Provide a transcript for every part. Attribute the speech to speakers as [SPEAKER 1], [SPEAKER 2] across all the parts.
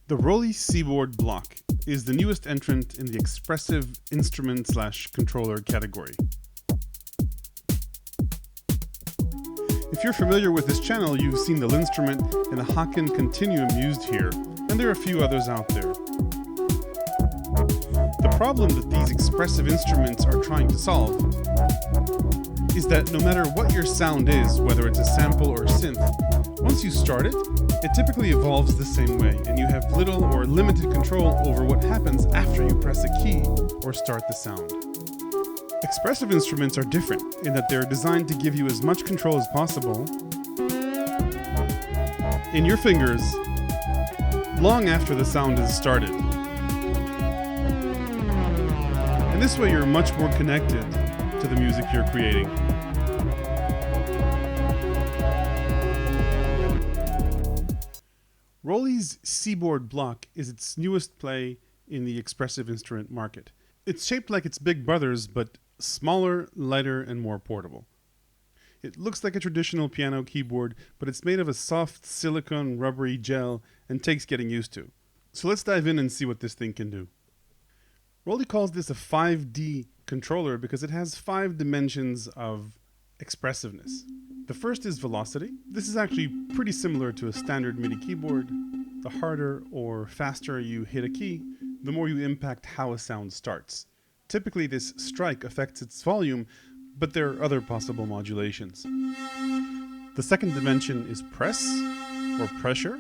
[SPEAKER 1] The ROLI Seaboard Block is the newest entrant in the expressive instrument/controller category. If you're familiar with this channel, you've seen the Linstrument and the Haken Continuum used here, and there are a few others out there. The problem that these expressive instruments are trying to solve is that no matter what your sound is, whether it's a sample or a synth, once you start it, it typically evolves the same way, and you have little or limited control over what happens after you press a key or start the sound. Expressive instruments are different in that they're designed to give you as much control as possible in your fingers long after the sound is started. And this way you're much more connected to the music you're creating. ROLI's Seaboard Block is its newest play in the expressive instrument market. It's shaped like its big brothers, but smaller, lighter, and more portable. It looks like a traditional piano keyboard, but it's made of a soft silicone rubbery gel and takes getting used to. So let's dive in and see what this thing can do. ROLI calls this a 5D controller because it has 5 dimensions of expressiveness. The first is velocity. This is actually pretty similar to a standard MIDI keyboard. The harder or faster you hit a key, the more you impact how a sound starts. Typically, this strike affects its volume, but there are other possible modulations. The second dimension is press or pressure.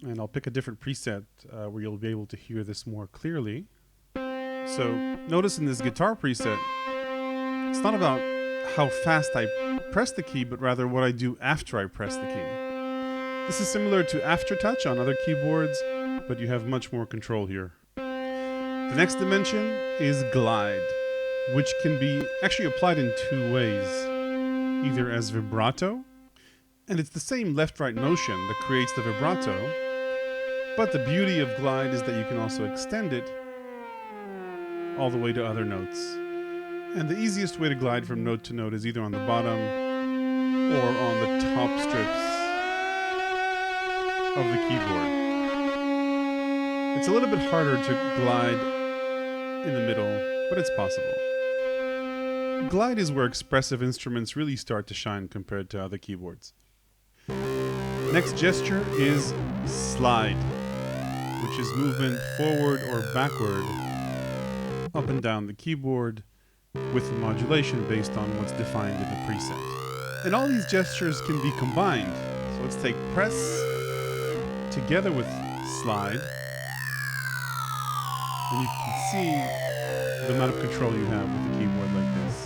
[SPEAKER 1] And I'll pick a different preset where you'll be able to hear this more clearly. So notice in this guitar preset, it's not about how fast I press the key, but rather what I do after I press the key. This is similar to aftertouch on other keyboards, but you have much more control here. The next dimension is glide, which can be actually applied in 2 ways, either as vibrato, and it's the same left-right motion that creates the vibrato, but the beauty of glide is that you can also extend it all the way to other notes. And the easiest way to glide from note to note is either on the bottom or on the top strips of the keyboard. It's a little bit harder to glide in the middle, but it's possible. Glide is where expressive instruments really start to shine compared to other keyboards. Next gesture is slide, which is movement forward or backward, up and down the keyboard, with a modulation based on what's defined in the preset. And all these gestures can be combined. So let's take press together with slide, and you can see the amount of control you have with the keyboard like this.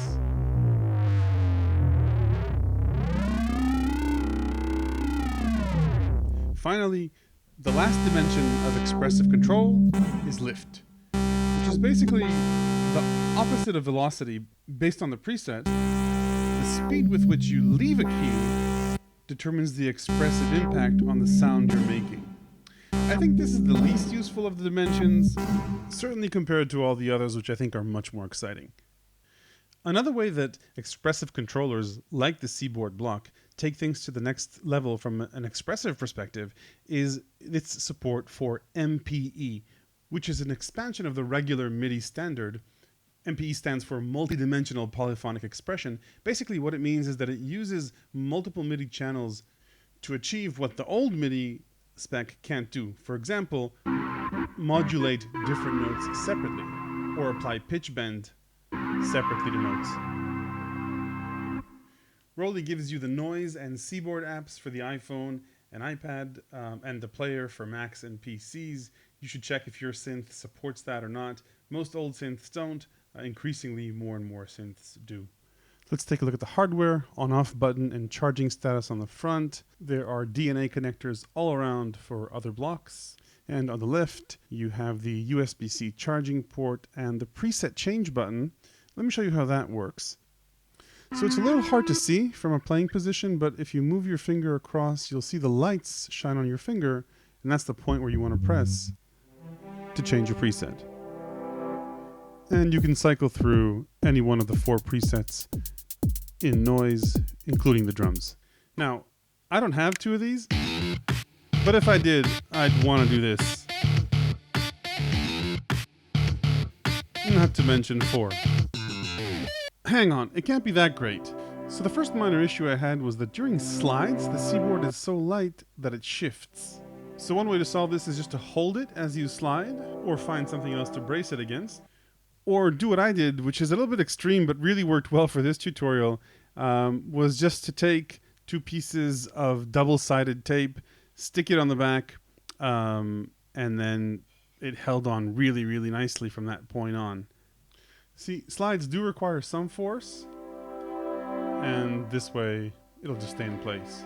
[SPEAKER 1] Finally, the last dimension of expressive control is lift, which is basically the opposite of velocity based on the preset. The speed with which you leave a key determines the expressive impact on the sound you're making. I think this is the least useful of the dimensions, certainly compared to all the others, which I think are much more exciting. Another way that expressive controllers like the Seaboard Block take things to the next level from an expressive perspective is its support for MPE, which is an expansion of the regular MIDI standard. MPE stands for multidimensional polyphonic expression. Basically what it means is that it uses multiple MIDI channels to achieve what the old MIDI spec can't do. For example, modulate different notes separately, or apply pitch bend separately to notes. ROLI gives you the noise and Seaboard apps for the iPhone and iPad, and the player for Macs and PCs. You should check if your synth supports that or not. Most old synths don't. Increasingly, more and more synths do. Let's take a look at the hardware, on-off button, and charging status on the front. There are DNA connectors all around for other blocks. And on the left, you have the USB-C charging port and the preset change button. Let me show you how that works. So it's a little hard to see from a playing position, but if you move your finger across, you'll see the lights shine on your finger, and that's the point where you want to press to change your preset. And you can cycle through any one of the 4 presets in noise, including the drums. Now, I don't have 2 of these, But if I did, I'd want to do this. Not to mention 4. Hang on, it can't be that great. So the first minor issue I had was that during slides, the Seaboard is so light that it shifts. So one way to solve this is just to hold it as you slide, or find something else to brace it against. Or do what I did, which is a little bit extreme, but really worked well for this tutorial, was just to take 2 pieces of double-sided tape, stick it on the back, and then it held on really, really nicely from that point on. See, slides do require some force, and this way it'll just stay in place.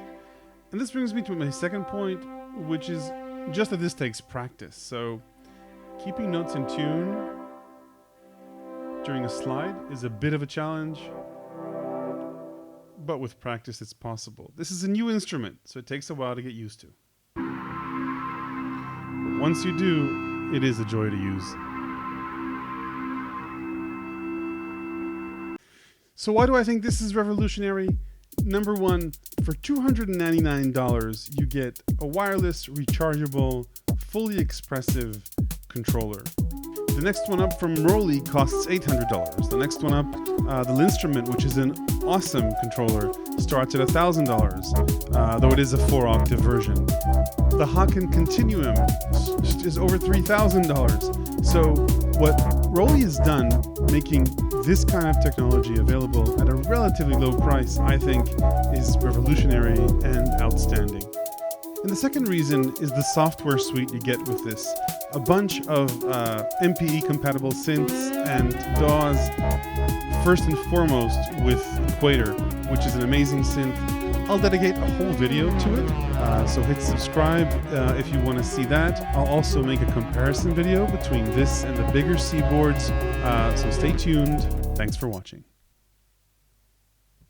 [SPEAKER 1] And this brings me to my second point, which is just that this takes practice. So keeping notes in tune during a slide is a bit of a challenge, but with practice it's possible. This is a new instrument, so it takes a while to get used to. But once you do, it is a joy to use. So why do I think this is revolutionary? Number one, for $299, you get a wireless, rechargeable, fully expressive controller. The next one up from ROLI costs $800. The next one up, the Linstrument, which is an awesome controller, starts at $1,000, though it is a 4-octave version. The Haken Continuum is over $3,000. So what ROLI has done, making this kind of technology available at a relatively low price, I think is revolutionary and outstanding. And the second reason is the software suite you get with this. A bunch of MPE compatible synths and DAWs, first and foremost with Equator, which is an amazing synth. I'll dedicate a whole video to it, so hit subscribe if you want to see that. I'll also make a comparison video between this and the bigger Seaboards, so stay tuned. Thanks for watching.